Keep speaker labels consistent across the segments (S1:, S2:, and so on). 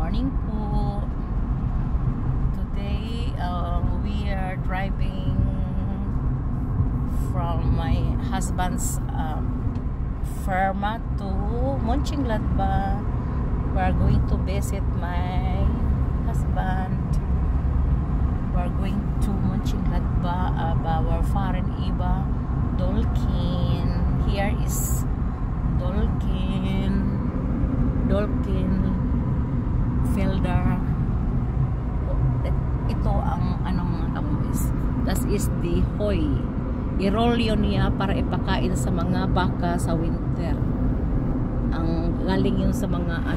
S1: morning po. Today we are driving from my husband's farm to Mönchengladbach. We are going to visit my husband. We are going to Mönchengladbach, our foreign Iba Dolken. Here is Dolken Felder. Ito ang mga kamuis. That is the hoy. I-roll niya para ipakain sa mga baka sa winter. Ang galing yun sa mga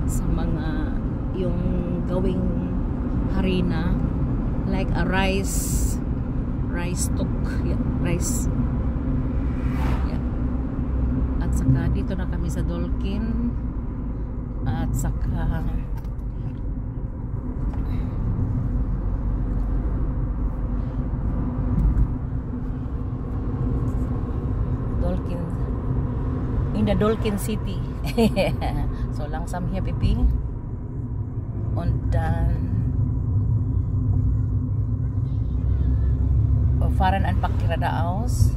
S1: sa mga yung gawing harina, like a rice stock, rice. At saka dito na kami sa Dolken. At saka Dolken, in the Dolken city. So langsam hier Pipi. Und dann wir fahren ein paar geradeaus.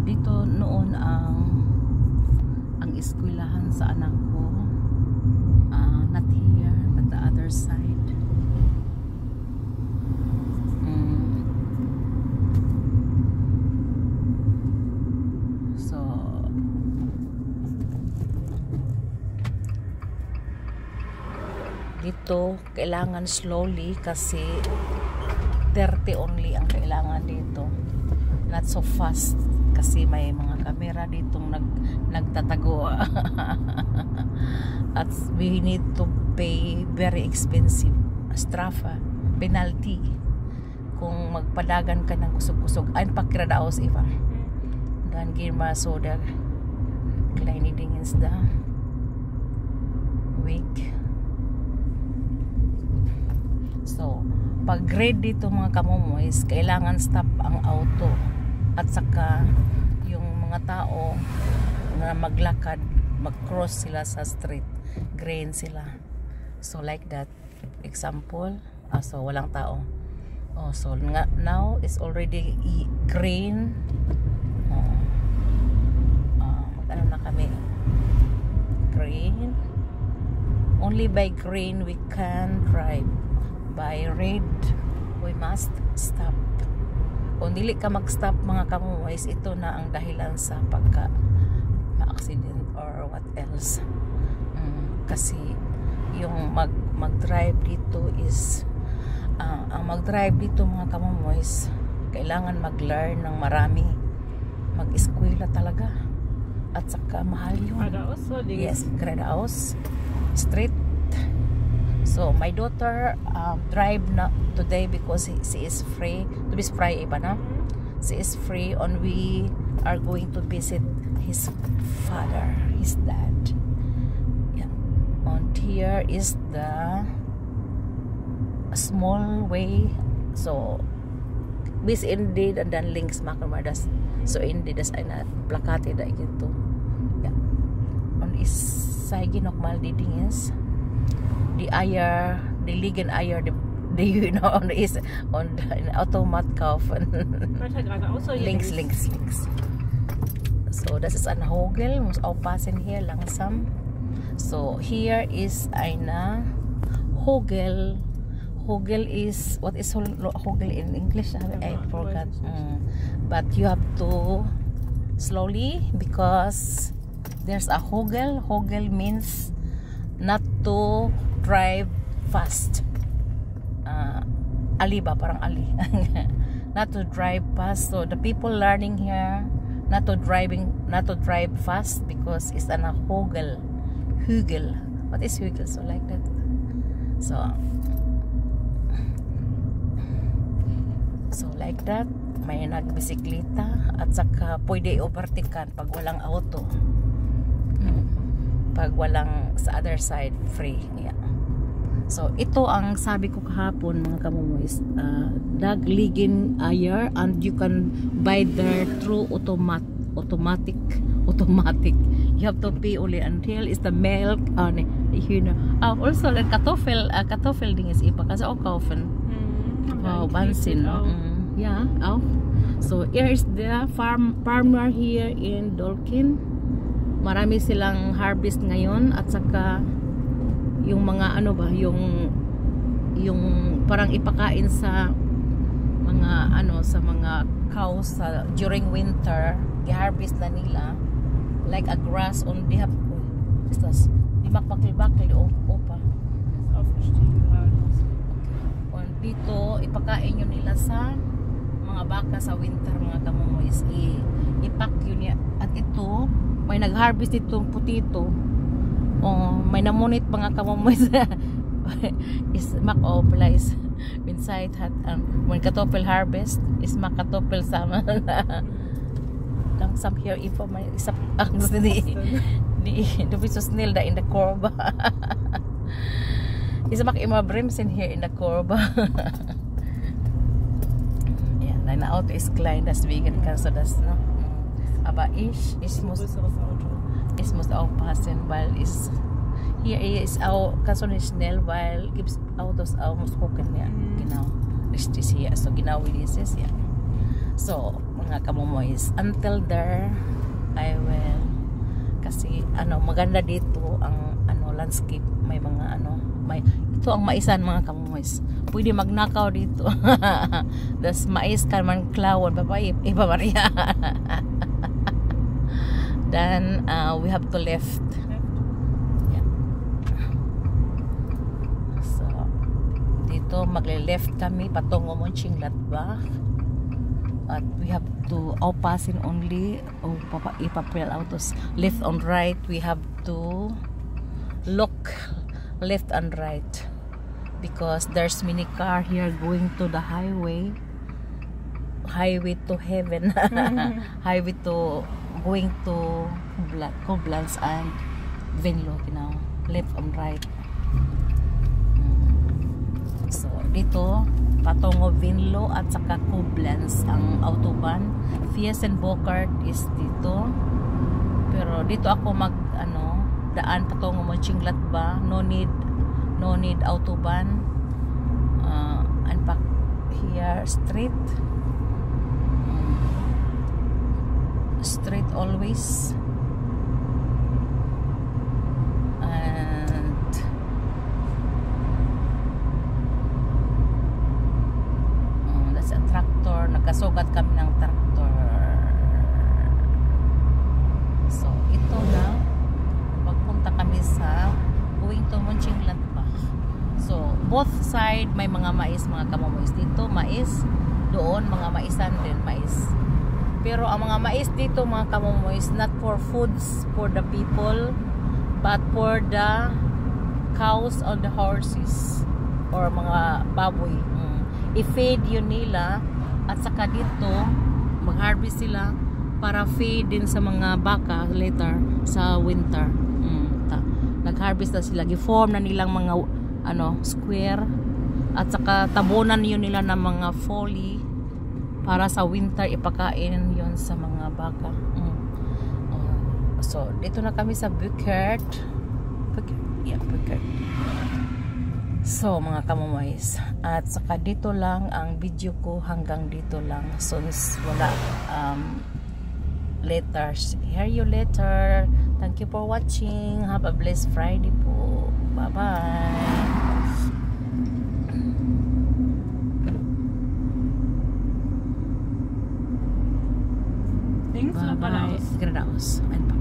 S1: Dito noon ang eskwelahan sa anak ko, not here but the other side. So dito kailangan slowly kasi 30 only ang kailangan dito, not so fast kasi may mga kamera ditong nagtatago. At we need to pay very expensive strafa, penalty kung magpadagan ka ng kusog-kusog. Ein pakradaos Eva. Dan girma so der kleine dingens da. Week. So, pag grade dito mga kamumoys, kailangan stop ang auto. At saka yung mga tao na maglakad, mag-cross sila sa street, green sila. So like that, example, so walang tao. So now it's already green. Ano na kami? Green. Only by green we can drive. By red, we must stop. Kung dili ka mag-stop mga kamuways, ito na ang dahilan sa pagka ma-accident or what else. Kasi yung mag-drive dito is ang mag-drive dito mga kamuways, kailangan mag-learn ng marami, mag-eskwela talaga, at saka mahal yun. Yes, geradeaus street. So my daughter drive na today because she is free. To be free iba na. She is free and we are going to visit his father, his dad. Yeah. And here is the small way. So bis indeed and then links makarmadas. So indeed das ay na plakate da ito. Yeah. On is say ginokmal didinges. The air, the liegen air, the you know is on the automat kaufen. links. So das ist ein Hogel, muss aufpassen hier langsam. So here is eine Hogel. Hogel is, what is Hogel in English? I forgot. But you have to slowly because there's a Hogel. Hogel means not to drive fast. Ali ba? Parang ali. Not to drive fast. So the people learning here not to drive fast because it's an Hogel. Hugel. What is Hugel? So like that. So like that. May nagbisikleta at saka pwede overtaken pag walang auto. pag walang sa other side free. Yeah. So ito ang sabi ko kahapon mga kamumoys, Dagligin Ayer, and you can buy there through automatic. You have to pay only until is the milk you know. Also the kartoffel ding is iba kasi auch kaufen. Bansin. Yeah, auch. So here is the farmer here in Dolkin. Marami silang harvest ngayon at saka yung mga ano ba, yung parang ipakain sa mga ano, sa mga cows during winter, i-harvest na nila like a grass on behalf ko. Ist das? Die bakli opa. Und dito ipakain yun nila sa mga baka sa winter mga kamumoys. Ipak yun niya. At ito may nag-harvest itong putito. May namunit mga kamumoys. Is makoplas inside hat when kartoffel harvest is makatoffel sama langsam here info may isa ang di visos nilda in the corba isa mak ima bremsen here in the corba. Ja, deine Auto ist klein, deswegen kannst du das, ne? Aber ich muss aufpassen, weil hier ist auch ganz so nicht schnell, weil gibt es Autos auch, muss gucken, ja, genau, richtig hier, so genau wie dieses, ja. So, mga kamumoys, until there, I will, kasi, maganda dito, ang, landscape, may mga, ito ang maisan mga kamumoys, pwede magnakaw dito, das mais kan man klawan, iba Maria, then, we have to left, dito magle-left kami patungo Mönchengladbach at we have to passing only ipapel autos left and right. We have to look left and right because there's many car here going to the highway to heaven. Highway to going to Koblenz and Venlo, left and right. So dito patungo Venlo at saka Koblenz ang autobahn. Viesenbokert is dito. Pero dito ako daan patungo Mönchengladbach. No need autobahn. And back here straight always. Nagkasugat kami ng traktor. So ito na magpunta kami sa going to Mönchengladbach. So both side may mga mais mga kamumoys. Dito mais, doon mga maisan din mais. Pero ang mga mais dito mga kamumoys, not for foods for the people but for the cows or the horses or mga baboy. I-feed yun nila. At saka dito, mag-harvest sila para feed din sa mga baka later sa winter. Nag-harvest na sila. Giform na nilang mga square. At saka tabunan yun nila ng mga folly para sa winter ipakain yun sa mga baka. So, dito na kami sa Bukert. Yeah, Bukert. So mga kamumoys, at saka dito lang ang video ko, hanggang dito lang since wala later. Hear you later. Thank you for watching. Have a blessed Friday po. Bye bye. Bye bye. Geradeaus. Ein paar